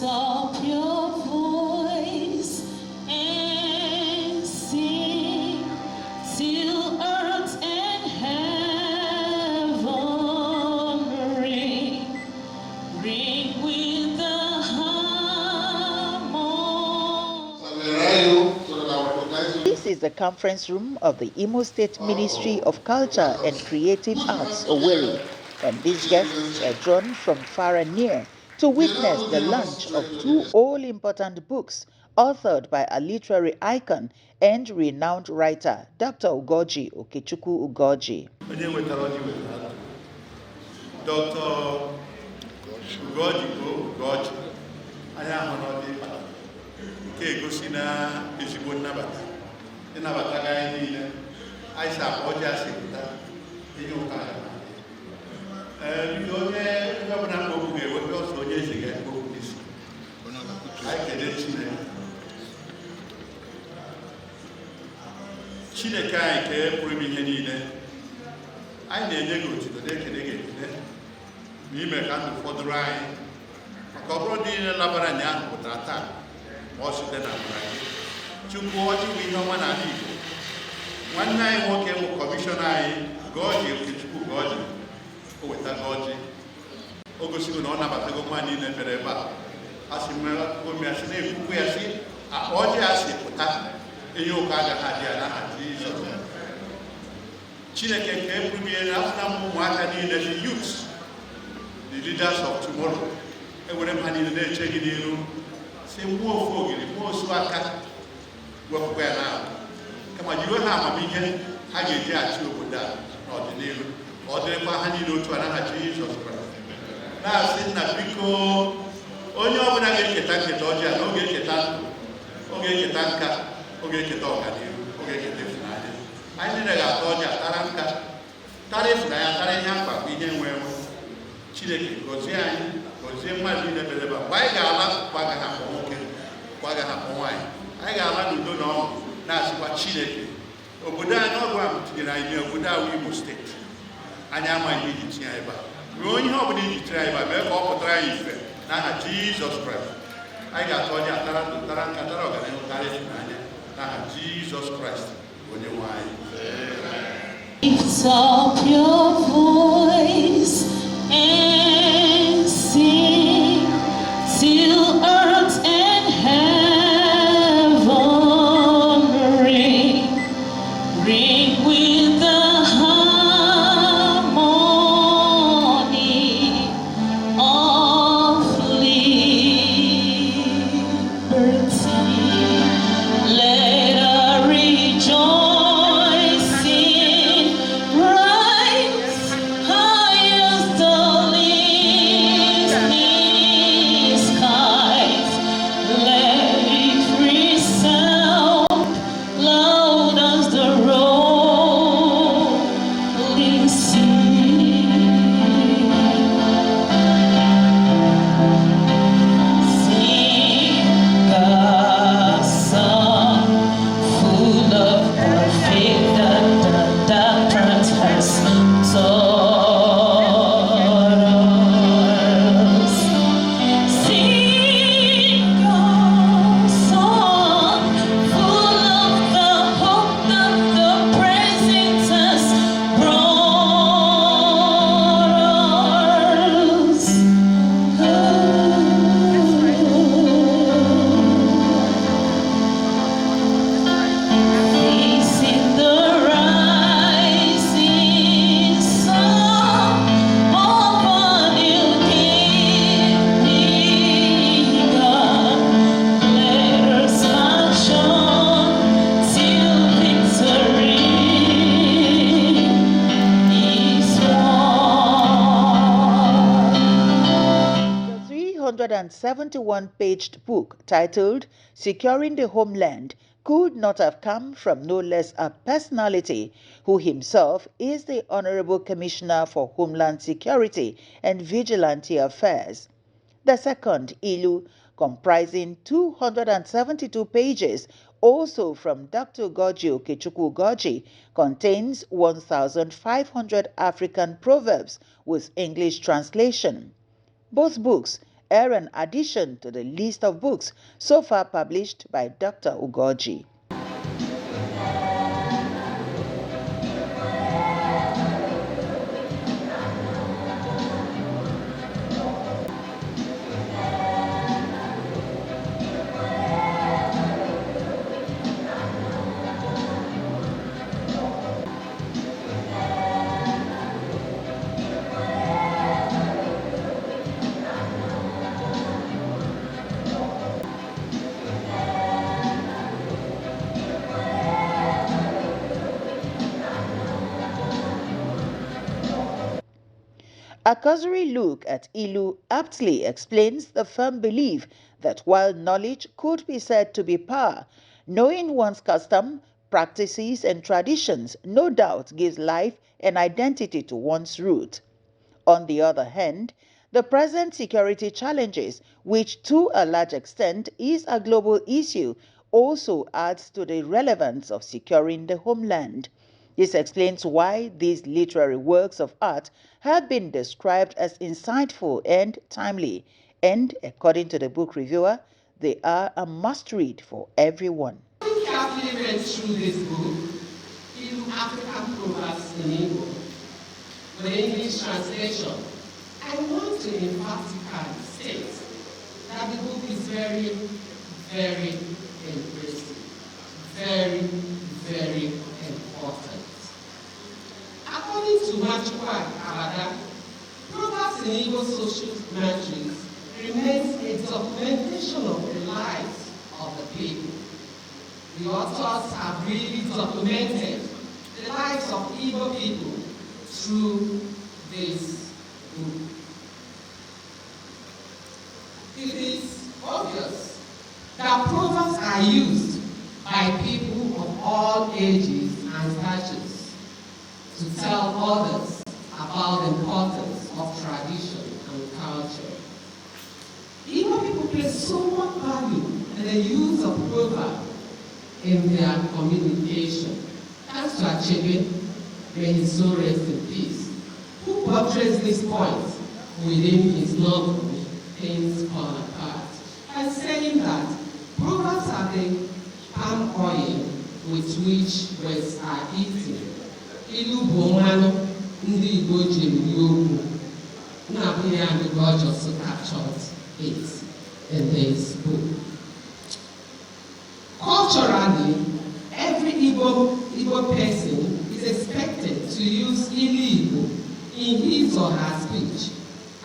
Lift up your voice and sing till earth and heaven ring, ring with the harmony. This is the conference room of the Imo State Ministry of Culture and Creative Arts, Owerri, and these guests are drawn from far and near to witness the launch of two all-important books authored by a literary icon and renowned writer, Dr. Ugorji Okechumwu Ugorji. Dr. Ugorji Okechumwu Ugorji Chineke anyị ka e pụrụ ihe niile anyị na-enye gị otuto na-ekele gị ekele ma ime ka ndụ fọdụrụ anyị maka ọ bụrụ dị niile labara anya ahụ pụtara taa ma ọ site na amara gị Chukwu ọjị bụ ihe ọma n'ala Igbo nwanne anyị nwoke bụ kọmishọna anyị Ugorji Okechumwu Ugorji o wetago ọjị o gosigo na ọ nabatago nwa niile mere ebe a asị omi asị na-ekwukwu ya sị akpa ọjị a si pụta ihe ụka agaghị adị ya n'aha Jizọs Chineke nke ebumiere afọ na ụmụaka niile the youth the leaders of tomorrow ewere ha niile na-eche gị n'iru si mmụọ ofu ogiri mmụọ osu aka wepụkwa ya n'ahụ kama jiri ha amamihe ha ga-eji achị obodo a n'ọdịnihu ọ dịrịkwa ha niile otu a n'aha Jizọs Kraịst na-asị nna biko onye ọbụla ga-eketa nketa ọjọọ na oge eketa ndụ oge eketa nka oge eketa ọganihu oge eketa ịfụnanya anyị niile ga-atọ ọjọọ tara nka tara ịfụnanya tara ihe mkpa bụ ihe nwe enwe Chineke gọzie anyị gọzie mmadụ niile mere ebe mgbe anyị ga-ala kwagaghị akpọ nwoke kwagaghị akpọ nwaanyị anyị ga-ala n'udo na ọṅụ na-asịkwa Chineke obodo anyị ọgụ ahụ tinyere anyị n'obodo ahụ Imo steeti anyị amaghị iji tinye anyị ebe a ruo onye ọ bụla iji tinye anyị ebe a mee ka ọ pụtara anyị ife n'aha Jizọs Kraịst anyị ga-atọ ọjọọ tara ndụ tara nka tara ọganihu tara ịfụnanya n'aha Jizọs Kraịst onye nwe anyị. Lift up your voice and sing till earth and heaven ring, ring with the harmony of liberty. Let us rejoice in rise high as the listening skies. Let it resound loud as the rolling sea. Sing a song full of perfect that has taught us. Sing a song full of the hope that the present has brought us. Facing the rising sun of a new day begun. Let us march on till victory is won. The 371-paged book titled Securing the Homeland could not have come from no less a personality who himself is the Honorable Commissioner for Homeland Security and Vigilante Affairs. The second, Ilu, comprising 272 pages, also from Dr. Ugorji Okechumwu Ugorji, contains 1,500 African proverbs with English translation. Both books are an addition to the list of books so far published by Dr. Ugorji. A cursory look at Ilu aptly explains the firm belief that while knowledge could be said to be power, knowing one's custom, practices, and traditions no doubt gives life and identity to one's root. On the other hand, the present security challenges, which to a large extent is a global issue, also adds to the relevance of securing the homeland. This explains why these literary works of art have been described as insightful and timely, and according to the book reviewer, they are a must-read for everyone. I carefully read through this book, in African Proverbs in Igbo, with the English translation. I want to emphatically state that the book is very, very impressive, very, very important. According to Machukwa Abada, Proverbs in Igbo social matrix remains a documentation of the lives of the people. The authors have really documented the lives of Igbo people through this book. It is obvious that proverbs are used by people of all ages and statures to tell others about the importance of tradition and culture. Igbo people place so much value in the use of proverbs in their communication. Thanks to Achebe, may his soul rest in peace, who portrays this point within his novel, Things Fall Apart, by saying that proverbs are the palm oil with which words are eaten. Ilu bụ mmanụ ndị Igbo jiri okwu. Na-abụghị ya ndị Ugorji'S captured it in this book. Culturally, every Igbo person is expected to use Igbo in his or her speech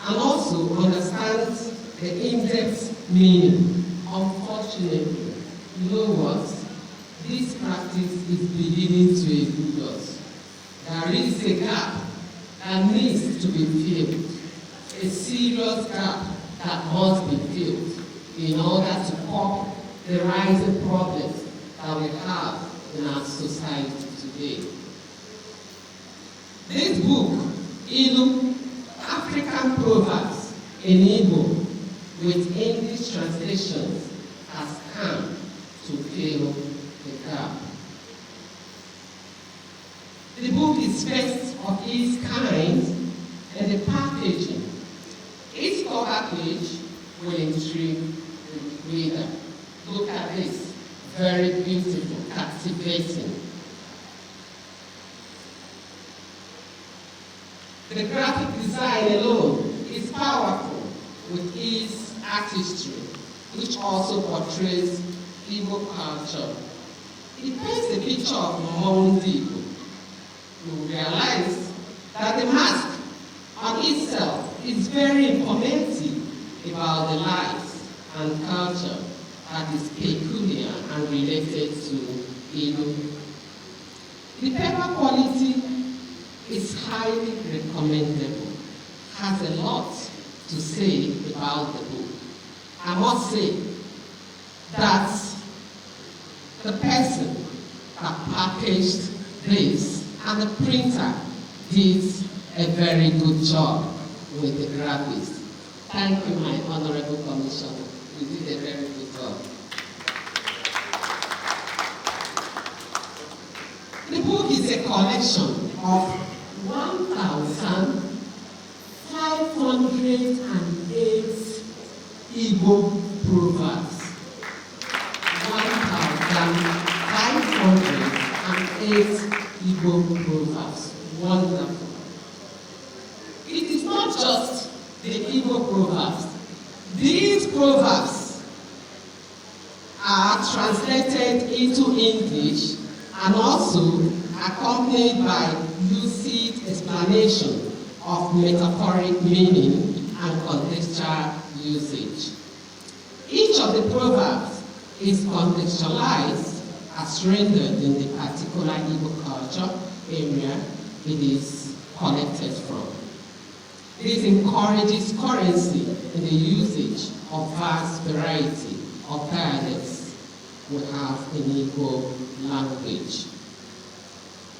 and also understand the in-depth meaning. Unfortunately, you know what? This practice is beginning to elude us. There is a gap that needs to be filled, a serious gap that must be filled in order to cope the rising problems that we have in our society today. This book, Ilu, African Proverbs in Igbo, with English translations, has come to fill the gap. The book is first of its kind, and the packaging, its cover page will intrigue the reader. Look at this, very beautiful, captivating. The graphic design alone is powerful with its artistry, which also portrays Igbo culture. It paints a picture of Mondi Igbo. You realize that the mask on itself is very informative about the lives and culture that is peculiar and related to Igbo. The paper quality is highly recommendable, has a lot to say about the book. I must say that the person that packaged this and the printer did a very good job with the graphics. Thank you, my honorable commissioner. You did a very good job. The book is a collection of 1,508 proverbs. 1,508 Igbo proverbs. Wonderful. It is not just the Igbo proverbs. These proverbs are translated into English and also accompanied by lucid explanation of metaphoric meaning and contextual usage. Each of the proverbs is contextualized as rendered in the particular Igbo culture area it is collected from. This encourages currency in the usage of vast variety of dialects we have in Igbo language.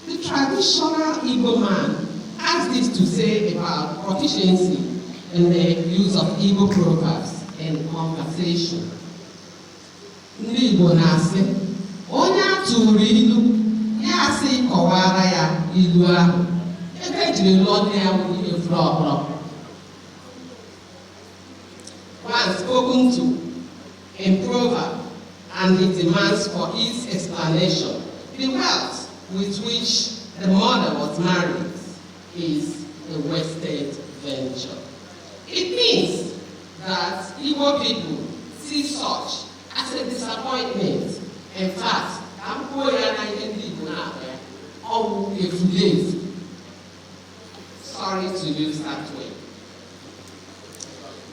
The traditional Igbo man has this to say about proficiency in the use of Igbo proverbs in conversation. Ndị Igbo na-asị, onye a tụrụ ilu, ya asị kọwara ya ilu ahụ, ebe ejiri lụọ nne ya bụ ihe furu ọhụrụ. One spoken to in proverb and it demands for its explanation. The wealth with which the mother was married is a wasted venture. It means that Igbo people see such as a disappointment. In fact, sorry to use that way.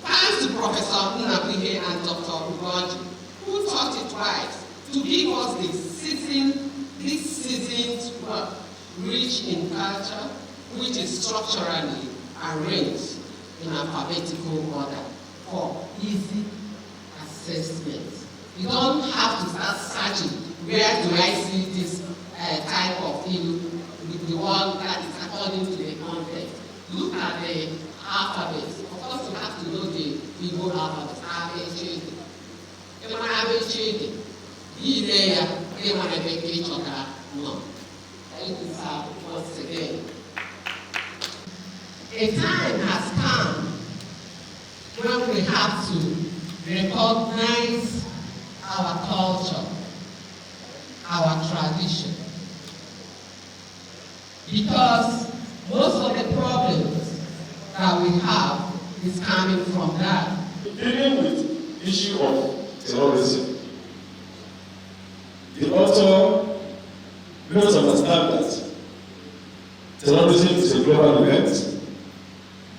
Thanks to Professor Nnabuihe and Dr. Ugorji, who thought it wise to give us this seasoned work, rich in culture, which is structurally arranged in alphabetical order for easy assessment. You don't have to start searching, where do I see this type of thing with the one that is according to the context. Look at the alphabet. Of course, you have to know the Igbo alphabet. Once again. A time has come when we have to recognize our culture, our tradition, because most of the problems that we have is coming from that. Dealing with the issue of terrorism, the author must understand that terrorism is a global event.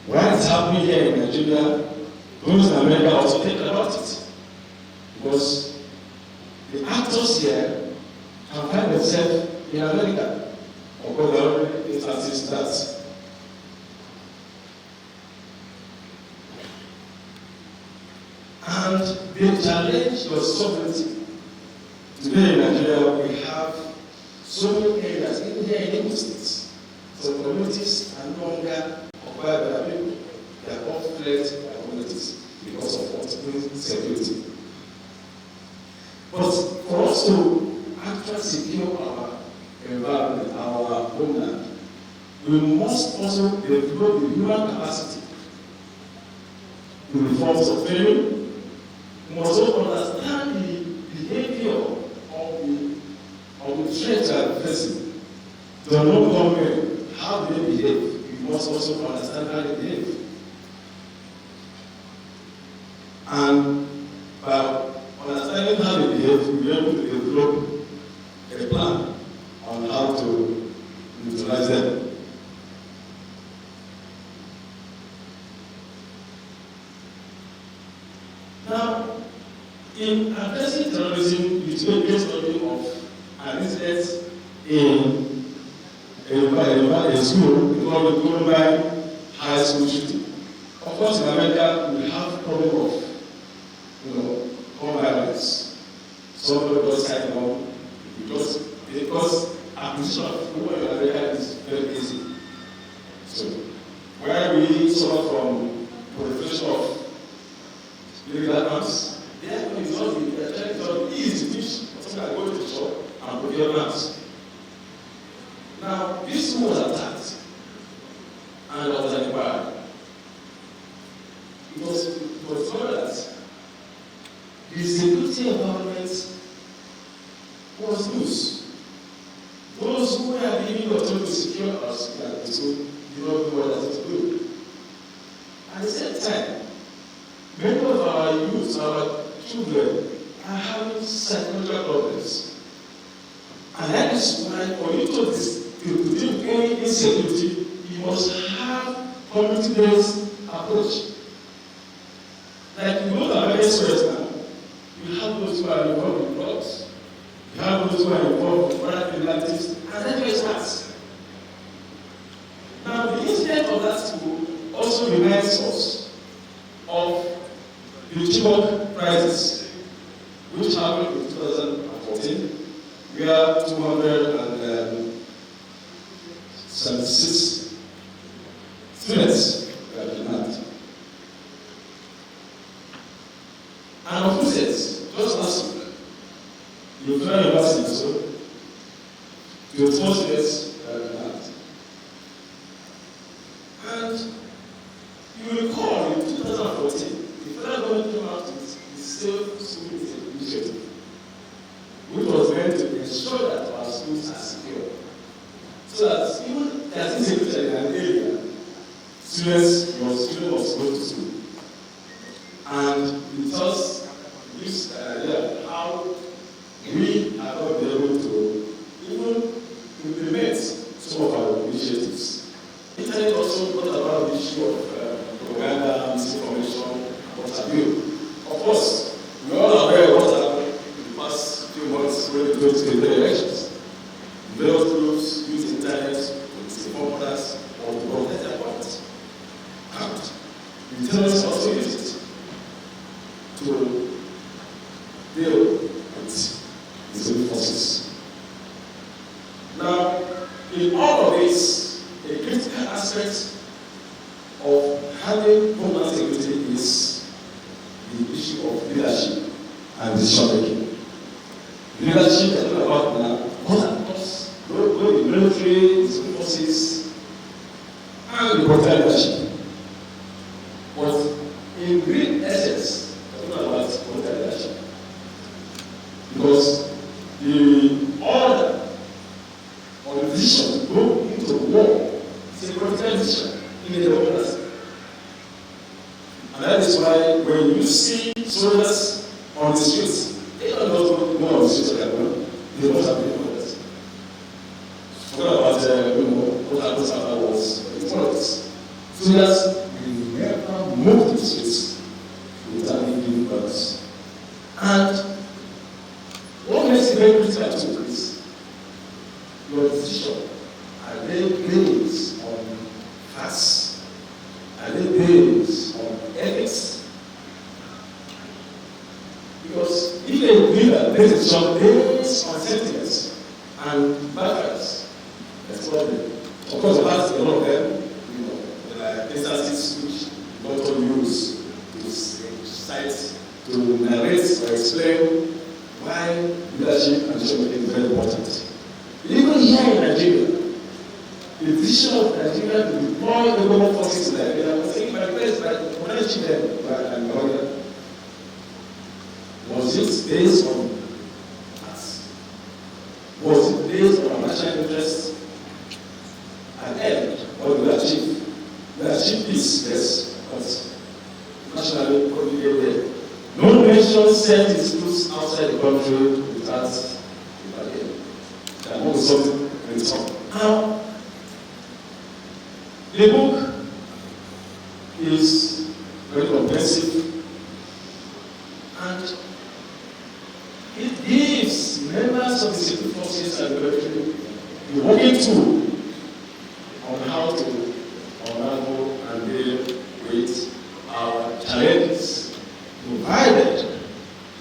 Why it's happening here in Nigeria, those in America also think about it. Because the actors here can find themselves in America, or other instances that and they challenge your sovereignty. Today in Nigeria, we have so many areas, even here in Imo State. Some communities are no longer occupied by people. They are all fled by communities because of security. But for us to actually secure our environment, our homeland, we must also develop the human capacity to reform suffering. We must also understand the behavior of the threat they are facing. The local government, how they behave, we must also understand how they behave. And by understanding how they behave, we'll be able to develop a plan on how to utilize them. Now, in addressing terrorism, we took a study of an incident in a school called the Columbine High School shooting. Of course, in America, we have problem of, gun violence. Somebody just sign on because acquisition of people in America is very easy. So, where we suffer from proliferation of illegal arms, therefore it's not easy to teach something like going to the shop and procure arms. Now, this school was attacked and there was an inquiry. It was told that the security environment was loose. Those who were given the authority to secure us did not know what that to do. At the same time, many of our youth, our children, are having psychological problems. And that is why for you to deal with any insecurity, you must have community-based approach. Like you go to American schools now, you have those who are involved in drugs, you have those who are involved in violent criminalities, and then it starts. Now, the incident of that school also reminds us of the Ugorji'S crisis, which happened in 2014, where 276 students were kidnapped. And of course, just last week, in Federal University, so 24 students were kidnapped. And you recall in 2014, the federal government came out with the Safe School Initiative, which was meant to ensure that our schools are secure. So that even there is insecurity in an area, students must go to school. And it just gives an idea how we are not be able to even implement some of our initiatives. The internet also brought about the issue of propaganda, misinformation, what have you. Of course, we are all aware of what happened in the past few months when we go to the elections. Various groups use internet to misinform others or to protect their points. And the terrorists also use it to deal with the civil forces. Now, in all of this, a critical aspect of having homeland security is the issue of leadership and decision making. Leadership is not about now, because the military, the civil forces, and the political leadership. But in real essence, it's not about political leadership. Because the order or the decision to go into war is a political decision in a democracy. And that is why when you see soldiers on the streets, they don't know go on the streets of their own. They don't have any orders. Forget about what happens afterwards. It's politics. Soldiers will never move to the streets without giving orders. And what makes it very critical to is your decision. Are they based on facts? Are they based on ethics? Because if they leader makes a decision based on sentiments and backgrounds, that's what they. Of course, that's a lot of them. There are instances which doctor use to cite, to narrate or explain why leadership and decision making is very important. Even here in Nigeria, the decision of Nigeria to deploy the global forces in Nigeria was taken by the president, by the president, and government. Was it based on us? Was it based on our national interests? And then, what did we achieve? We achieved peace, yes, but nationally, what did we get there? No nation sent its troops outside the country without a barrier. That was something in the top. Now, the book is very comprehensive and it gives members of the civil forces and the military the working tool on how to unravel and deal with our challenges, provided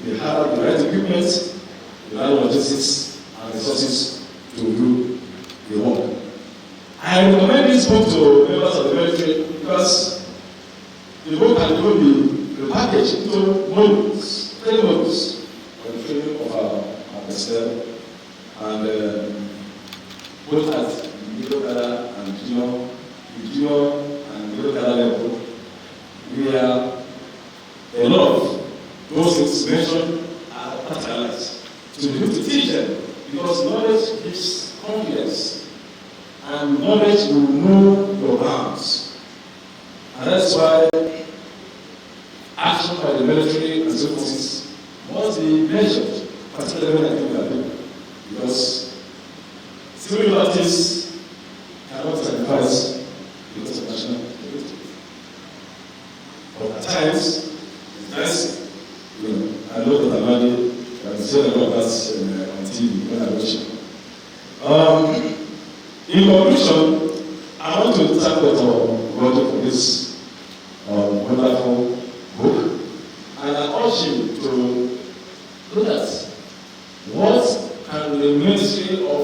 we have the right equipment, the right logistics, and resources to do the work. I recommend this book to members of the military because the book can even be repackaged into modules, training modules, for the training of our personnel, and both at the middle cadre and junior and middle cadre level, we are a lot of those things mentioned are practicalized. To be able to teach them, because knowledge gives confidence, and knowledge will know your bounds. And that's why action by the military and civil forces must be measured, particularly when I think about it, because civil liberties cannot sacrifice because of national security. But at times, it's nice, I know that Amadi can say a lot of that on TV when I watch it. In conclusion, I want to thank Dr. Ugorji for this wonderful book, and I urge you to look at what can the Ministry of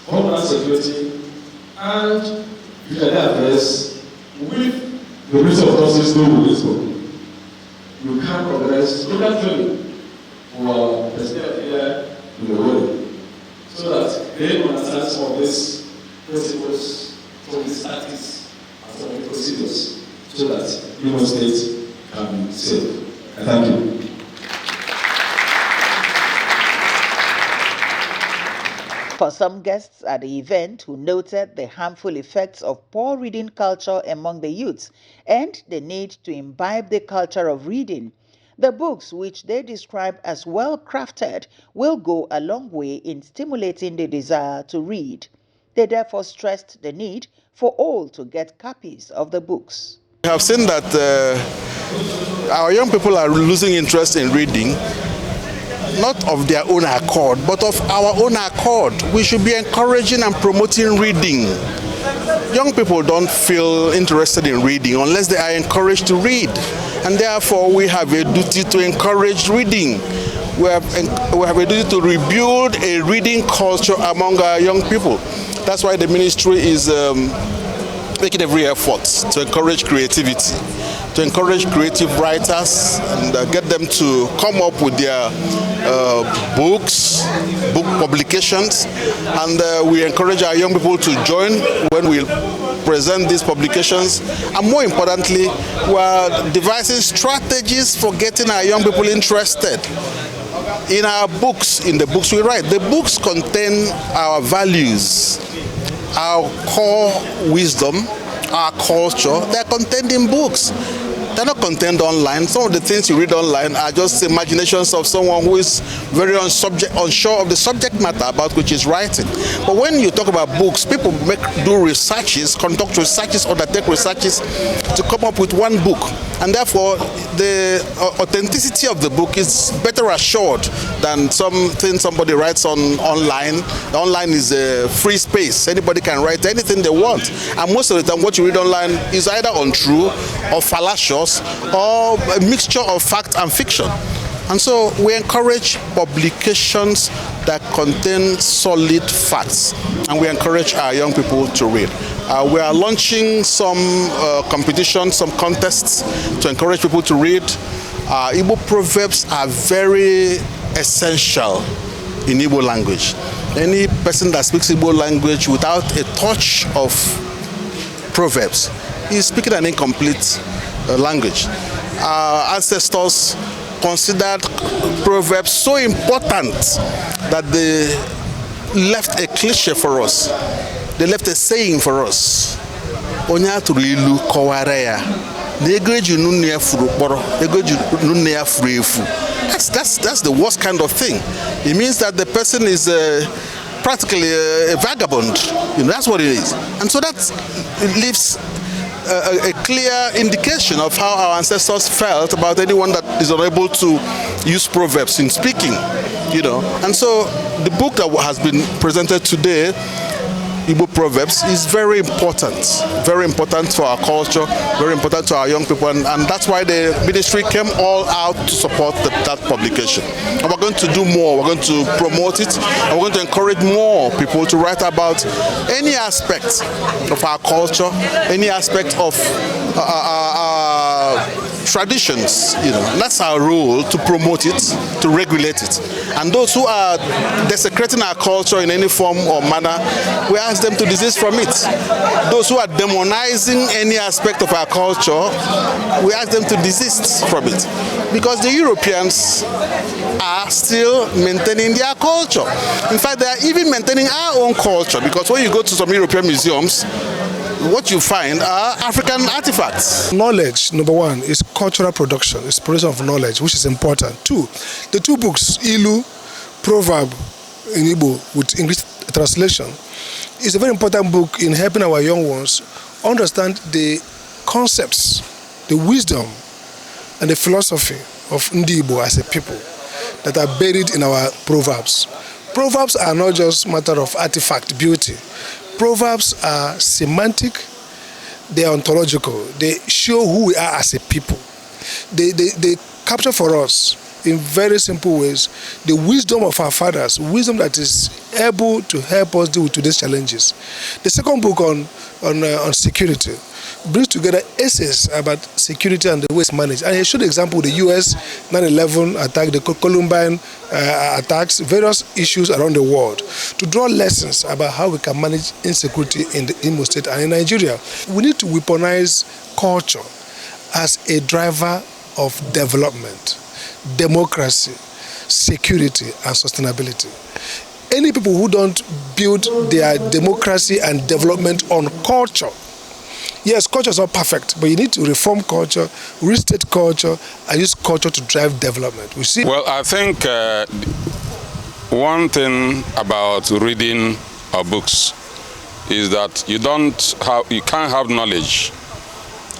Homeland Security and United Affairs with the Ministry of Justice do with this book. You can organize local training for the here in the world, so that they understand some of these principles, some of these tactics, and some of the procedures, so that Imo State can be safe. Thank you. For some guests at the event who noted the harmful effects of poor reading culture among the youths and the need to imbibe the culture of reading, the books, which they describe as well-crafted, will go a long way in stimulating the desire to read. They therefore stressed the need for all to get copies of the books. We have seen that our young people are losing interest in reading, not of their own accord, but of our own accord. We should be encouraging and promoting reading. Young people don't feel interested in reading unless they are encouraged to read. And therefore, we have a duty to encourage reading. We have a duty to rebuild a reading culture among our young people. That's why the ministry is making every effort to encourage creativity, to encourage creative writers and get them to come up with their books, book publications, and we encourage our young people to join when we present these publications. And more importantly, we are devising strategies for getting our young people interested in our books, in the books we write. The books contain our values, our core wisdom, our culture. They're contained in books. They're not contained online. Some of the things you read online are just imaginations of someone who is very unsure of the subject matter about which he's writing. But when you talk about books, people do researches, conduct researches, undertake researches to come up with one book. And therefore, the authenticity of the book is better assured than something somebody writes online. Online is a free space. Anybody can write anything they want. And most of the time, what you read online is either untrue or fallacious, or a mixture of fact and fiction. And so we encourage publications that contain solid facts, and we encourage our young people to read. We are launching some competitions, some contests to encourage people to read. Igbo proverbs are very essential in Igbo language. Any person that speaks Igbo language without a touch of proverbs is speaking an incomplete language. Our ancestors considered proverbs so important that they left a cliche for us. They left a saying for us. Onya turilu kowareya. That's the worst kind of thing. It means that the person is practically a vagabond. That's what it is. And so that leaves a clear indication of how our ancestors felt about anyone that is unable to use proverbs in speaking, And so the book that has been presented today, Igbo Proverbs, is very important to our culture, very important to our young people, and that's why the ministry came all out to support that publication. And we're going to do more, we're going to promote it, and we're going to encourage more people to write about any aspect of our culture, any aspect of traditions, That's our role, to promote it, to regulate it. And those who are desecrating our culture in any form or manner, we ask them to desist from it. Those who are demonizing any aspect of our culture, we ask them to desist from it. because the Europeans are still maintaining their culture. In fact, they are even maintaining our own culture, because when you go to some European museums, what you find are African artifacts. Knowledge, number one, is cultural production, it's production of knowledge, which is important. Two, the two books, Ilu, Proverb in Igbo with English translation, is a very important book in helping our young ones understand the concepts, the wisdom, and the philosophy of Ndi Igbo as a people that are buried in our proverbs. Proverbs are not just a matter of artifact beauty. Proverbs are semantic, they are ontological, they show who we are as a people. They capture for us in very simple ways the wisdom of our fathers, wisdom that is able to help us deal with today's challenges. The second book on security brings together essays about security and the way it's managed. And I showed the example of the US 9/11 attack, the Columbine attacks, various issues around the world, to draw lessons about how we can manage insecurity in the Imo State and in Nigeria. We need to weaponize culture as a driver of development, democracy, security, and sustainability. Any people who don't build their democracy and development on culture, yes, culture is not perfect, but you need to reform culture, restate culture, and use culture to drive development. We see. Well, I think one thing about reading books is that you can't have knowledge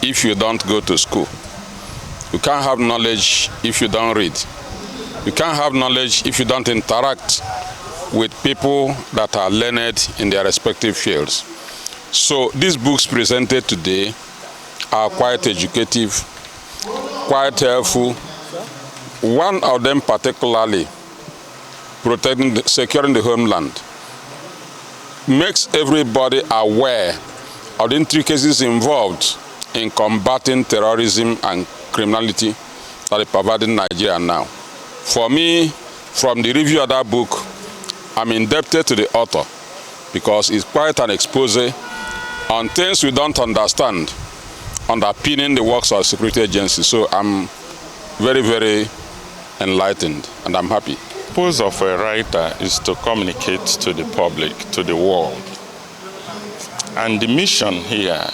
if you don't go to school. You can't have knowledge if you don't read. You can't have knowledge if you don't interact with people that are learned in their respective fields. So these books presented today are quite educative, quite helpful. One of them particularly, securing the homeland, makes everybody aware of the intricacies involved in combating terrorism and criminality that is pervading Nigeria now. For me, from the review of that book, I'm indebted to the author because it's quite an expose on things we don't understand underpinning the works of security agencies. So I'm very, very enlightened and I'm happy. The purpose of a writer is to communicate to the public, to the world. And the mission here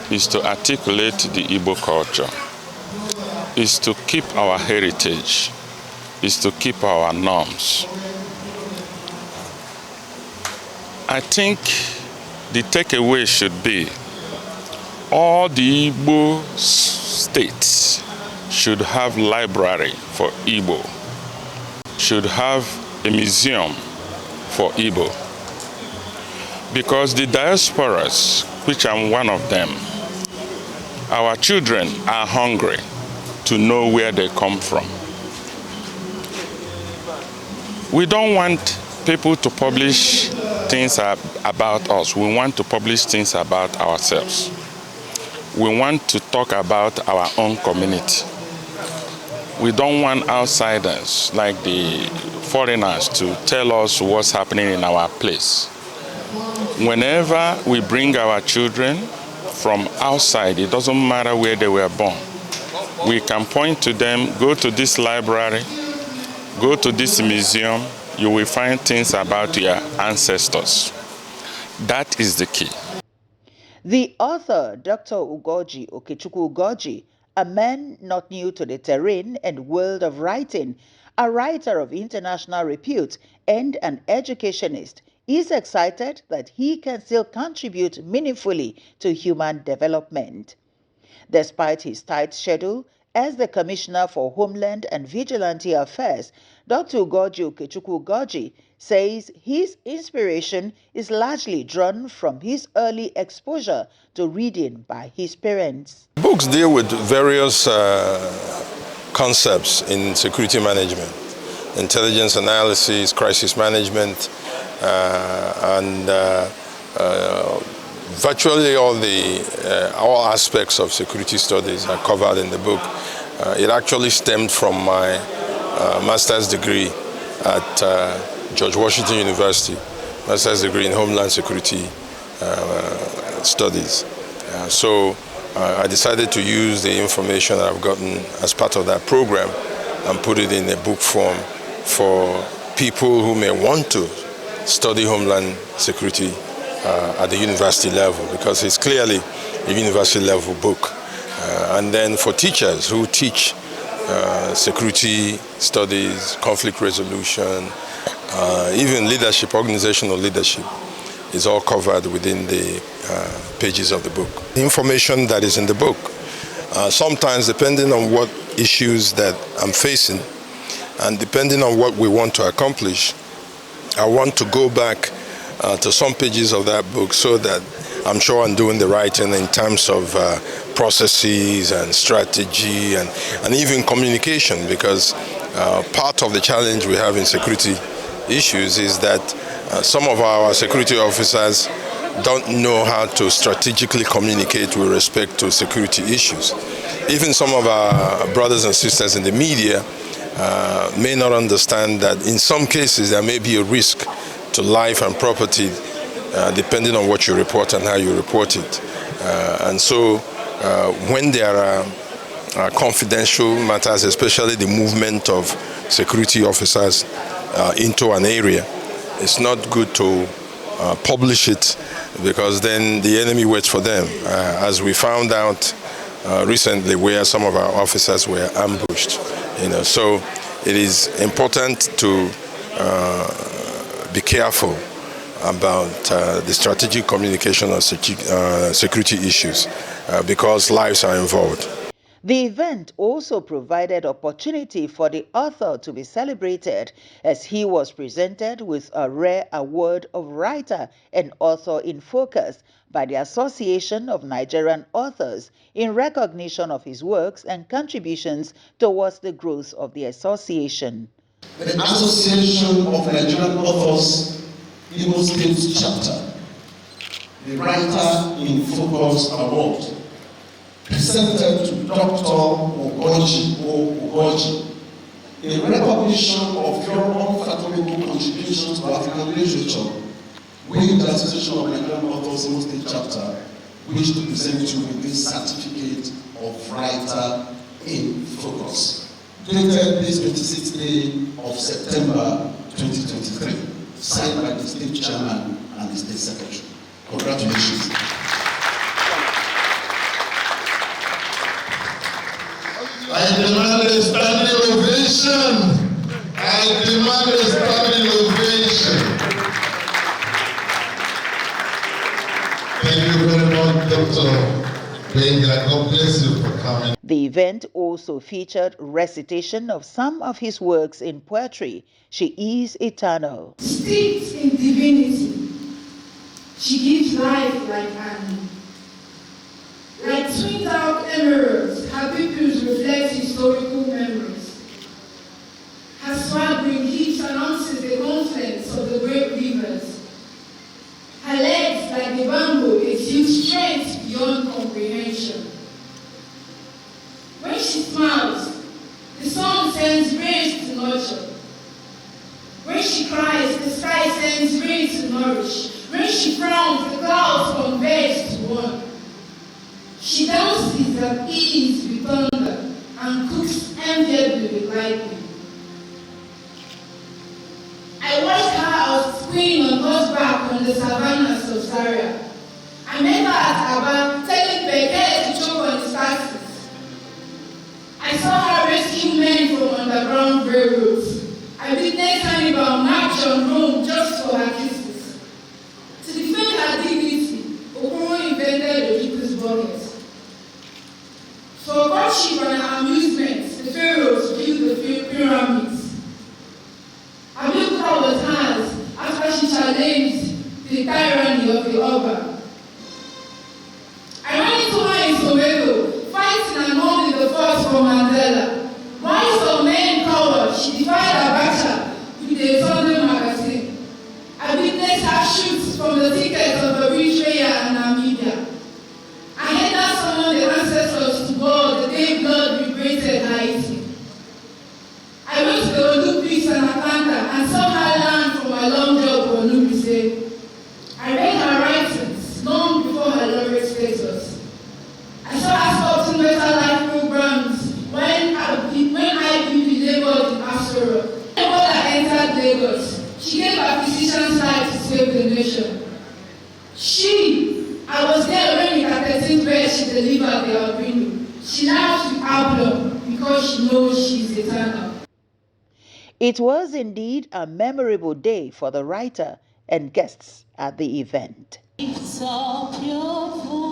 is to articulate the Igbo culture, is to keep our heritage, is to keep our norms. I think the takeaway should be all the Igbo states should have library for Igbo, should have a museum for Igbo. Because the diasporas, which I'm one of them, our children are hungry to know where they come from. We don't want people to publish things about us. We want to publish things about ourselves. We want to talk about our own community. We don't want outsiders like the foreigners to tell us what's happening in our place. Whenever we bring our children from outside, it doesn't matter where they were born, we can point to them, go to this library, go to this museum, you will find things about your ancestors. That is the key. The author, Dr. Ugorji Okechumwu Ugorji, a man not new to the terrain and world of writing, a writer of international repute and an educationist, is excited that he can still contribute meaningfully to human development. Despite his tight schedule as the Commissioner for Homeland and Vigilante Affairs, Dr. Ugorji Okechumwu Ugorji says his inspiration is largely drawn from his early exposure to reading by his parents. Books deal with various concepts in security management, intelligence analysis, crisis management, and virtually all aspects of security studies are covered in the book. It actually stemmed from my master's degree at George Washington University, master's degree in Homeland Security Studies. So I decided to use the information that I've gotten as part of that program and put it in a book form for people who may want to study Homeland Security at the university level, because it's clearly a university level book. And then for teachers who teach security studies, conflict resolution, even leadership, organizational leadership, is all covered within the pages of the book. The information that is in the book, sometimes depending on what issues that I'm facing and depending on what we want to accomplish, I want to go back to some pages of that book so that I'm sure I'm doing the right thing in terms of processes and strategy and even communication, because part of the challenge we have in security issues is that some of our security officers don't know how to strategically communicate with respect to security issues. Even some of our brothers and sisters in the media may not understand that in some cases there may be a risk to life and property depending on what you report and how you report it. And so when there are confidential matters, especially the movement of security officers into an area, it's not good to publish it, because then the enemy waits for them, as we found out recently where some of our officers were ambushed. So it is important to be careful about the strategic communication of security issues, because lives are involved. The event also provided opportunity for the author to be celebrated, as he was presented with a rare award of Writer and Author in Focus by the Association of Nigerian Authors in recognition of his works and contributions towards the growth of the association. The Association of Nigerian Authors, Imo State chapter, the Writer in Focus Award, presented to Dr. Ugorji Okechumwu Ugorji in recognition of your unfathomable contributions to African literature. We, the Association of Nigerian Authors, Imo State chapter, wish to present you with this certificate of Writer in Focus, dated this 26th day of September 2023, signed by the State Chairman and the State Secretary. Congratulations. I demand a standing ovation. I demand a standing ovation. Thank you very much, Dr. Benga. God bless you for coming. The event also featured recitation of some of his works in poetry. She is eternal. Steeped in divinity, she gives life like Annie. Like twinned out emeralds, her pupils reflect historical memories. Her swaggering hips announces the confluence of the great rivers. Her legs, like the bamboo, exude strength beyond comprehension. When she smiles, the sun sends rays to nurture. When she cries, the sky sends rain to nourish. When she frowns, the clouds converge to one. She dances at ease with thunder and cooks enviably with lightning. I watched her out queen on horseback on the savannas of Zaria. I met her at Aba, telling Beke to choke on his taxes. I saw her rescue men from underground railroads. I witnessed Hannibal march on Rome just for her kisses. To defend her dignity, Okoro invented the people's bucket. For courtship and amusement, the pharaohs built the pyramids. Abuka was hers after she challenged the tyranny of the Oba. I ran into her in Soweto, fighting and holding the force for Mandela. Rise of men power, she defied Abacha with a Sunday magazine. I witnessed her shoots from the thickets of Eritrea and Namibia. I heard her summon the ancestors to God the day blood liberated Haiti. I went to the Olympics and Atlanta and saw her land from my long job for Olympics. I read her writings long before her laureate status. I saw Lagos. She gave her physician's life to save the nation. I was there when in her 13th birth she delivered the albino. She laughs with her blood because she knows she's eternal. It was indeed a memorable day for the writer and guests at the event. It's all pure.